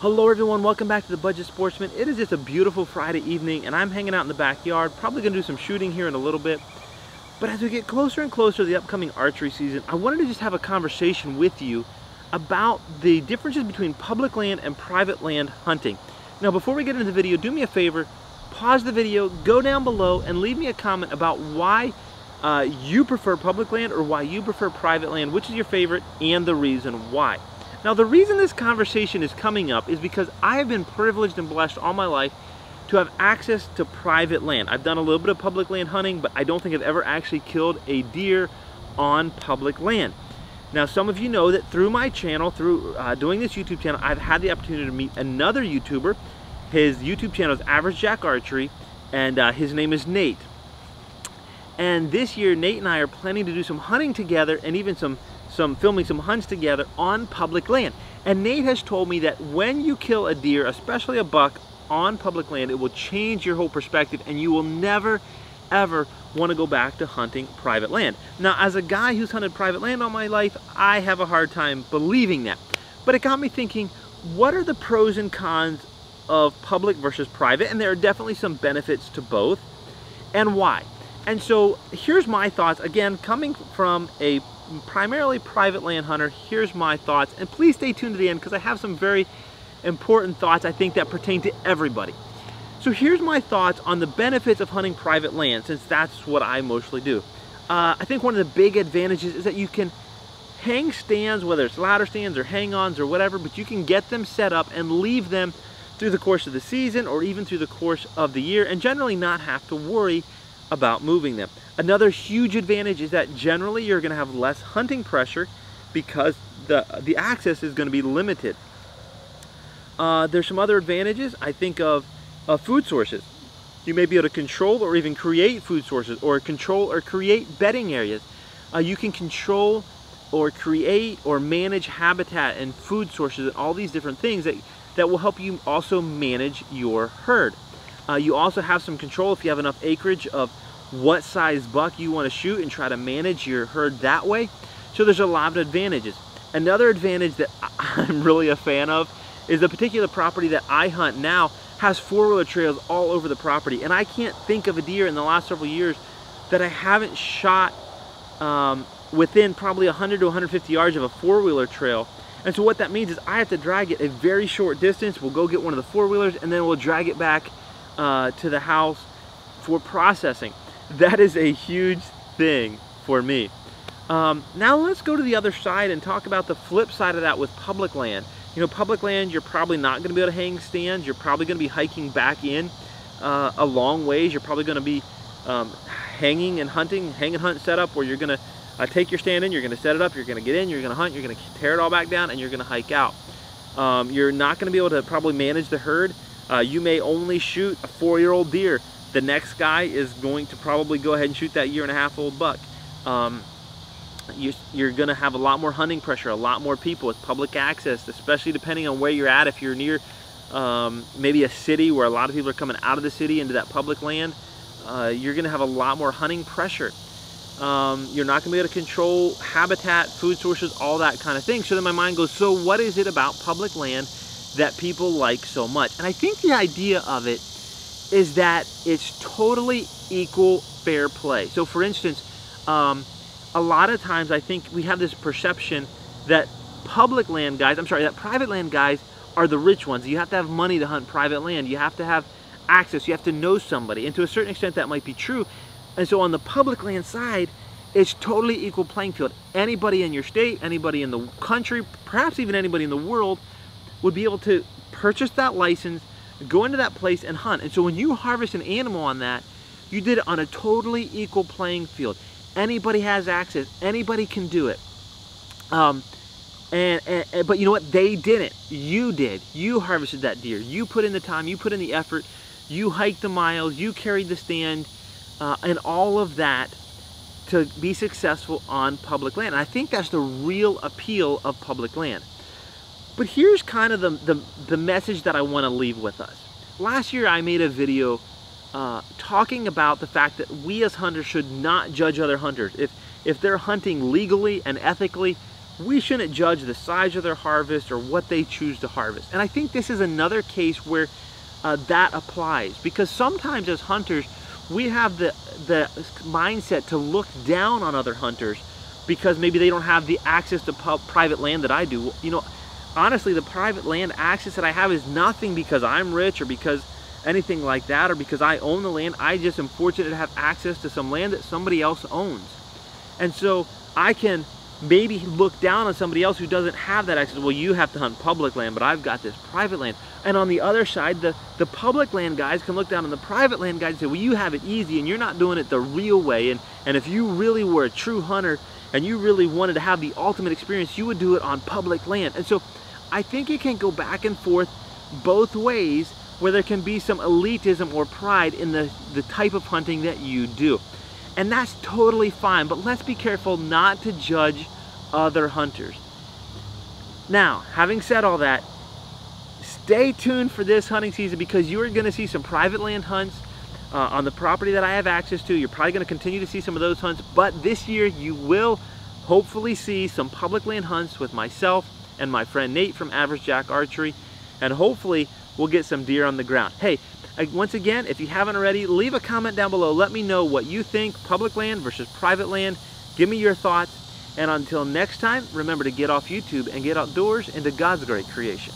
Hello everyone, welcome back to the Budget Sportsman. It is just a beautiful Friday evening and I'm hanging out in the backyard, probably gonna do some shooting here in a little bit. But as we get closer and closer to the upcoming archery season, I wanted to just have a conversation with you about the differences between public land and private land hunting. Now before we get into the video, do me a favor, pause the video, go down below and leave me a comment about why you prefer public land or why you prefer private land, which is your favorite and the reason why. Now the reason this conversation is coming up is because I have been privileged and blessed all my life to have access to private land. I've done a little bit of public land hunting, but I don't think I've ever actually killed a deer on public land. Now some of you know that through my channel, through doing this YouTube channel, I've had the opportunity to meet another YouTuber. His YouTube channel is Average Jack Archery, and his name is Nate. And this year Nate and I are planning to do some hunting together and even some filming some hunts together on public land. And Nate has told me that when you kill a deer, especially a buck, on public land, it will change your whole perspective and you will never ever want to go back to hunting private land. Now as a guy who's hunted private land all my life, I have a hard time believing that. But it got me thinking, what are the pros and cons of public versus private? And there are definitely some benefits to both, and why. And so here's my thoughts, again coming from a primarily private land hunter. Here's my thoughts, and please stay tuned to the end because I have some very important thoughts I think that pertain to everybody. So here's my thoughts on the benefits of hunting private land, since that's what I mostly do. I think one of the big advantages is that you can hang stands, whether it's ladder stands or hang-ons or whatever, but you can get them set up and leave them through the course of the season or even through the course of the year and generally not have to worry about moving them. Another huge advantage is that generally you're going to have less hunting pressure because the access is going to be limited. There's some other advantages. I think of food sources. You may be able to control or even create food sources, or control or create bedding areas. You can control or create or manage habitat and food sources and all these different things that will help you also manage your herd. You also have some control if you have enough acreage of what size buck you want to shoot and try to manage your herd that way. So there's a lot of advantages. Another advantage that I'm really a fan of is the particular property that I hunt now has four-wheeler trails all over the property, and I can't think of a deer in the last several years that I haven't shot within probably 100 to 150 yards of a four-wheeler trail. And so what that means is I have to drag it a very short distance. We'll go get one of the four-wheelers and then we'll drag it back to the house for processing. That is a huge thing for me. Now let's go to the other side and talk about the flip side of that with public land. You know, public land, you're probably not going to be able to hang stands. You're probably going to be hiking back in a long ways. You're probably going to be hanging and hunting, hang and hunt setup where you're going to take your stand in, you're going to set it up, you're going to get in, you're going to hunt, you're going to tear it all back down, and you're going to hike out. You're not going to be able to probably manage the herd. You may only shoot a 4-year-old deer. The next guy is going to probably go ahead and shoot that 1.5-year-old buck. You're going to have a lot more hunting pressure, a lot more people with public access, especially depending on where you're at. If you're near maybe a city where a lot of people are coming out of the city into that public land, you're going to have a lot more hunting pressure. You're not going to be able to control habitat, food sources, all that kind of thing. So then my mind goes, so what is it about public land that people like so much? And I think the idea of it is that it's totally equal fair play. So for instance, a lot of times I think we have this perception that private land guys are the rich ones. You have to have money to hunt private land. You have to have access. You have to know somebody. And to a certain extent that might be true. And so on the public land side, it's totally equal playing field. Anybody in your state, anybody in the country, perhaps even anybody in the world would be able to purchase that license, go into that place and hunt. And so when you harvest an animal on that, you did it on a totally equal playing field. Anybody has access, anybody can do it. But you know what? They didn't. You did. You harvested that deer. You put in the time, you put in the effort, you hiked the miles, you carried the stand, and all of that to be successful on public land. And I think that's the real appeal of public land. But here's kind of the message that I want to leave with us. Last year I made a video talking about the fact that we as hunters should not judge other hunters. If they're hunting legally and ethically, we shouldn't judge the size of their harvest or what they choose to harvest. And I think this is another case where that applies, because sometimes as hunters, we have the mindset to look down on other hunters because maybe they don't have the access to private land that I do. You know, honestly, the private land access that I have is nothing because I'm rich or because anything like that, or because I own the land. I just am fortunate to have access to some land that somebody else owns. And so I can maybe look down on somebody else who doesn't have that access. Well, you have to hunt public land, but I've got this private land. And on the other side, the public land guys can look down on the private land guys and say, well, you have it easy and you're not doing it the real way. And if you really were a true hunter and you really wanted to have the ultimate experience, you would do it on public land. And so I think it can go back and forth both ways, where there can be some elitism or pride in the type of hunting that you do. And that's totally fine, but let's be careful not to judge other hunters. Now, having said all that, stay tuned for this hunting season, because you are going to see some private land hunts on the property that I have access to. You're probably going to continue to see some of those hunts, but this year you will hopefully see some public land hunts with myself and my friend Nate from Average Jack Archery, and hopefully we'll get some deer on the ground. Hey, once again, if you haven't already, leave a comment down below. Let me know what you think, public land versus private land. Give me your thoughts. And until next time, remember to get off YouTube and get outdoors into God's great creation.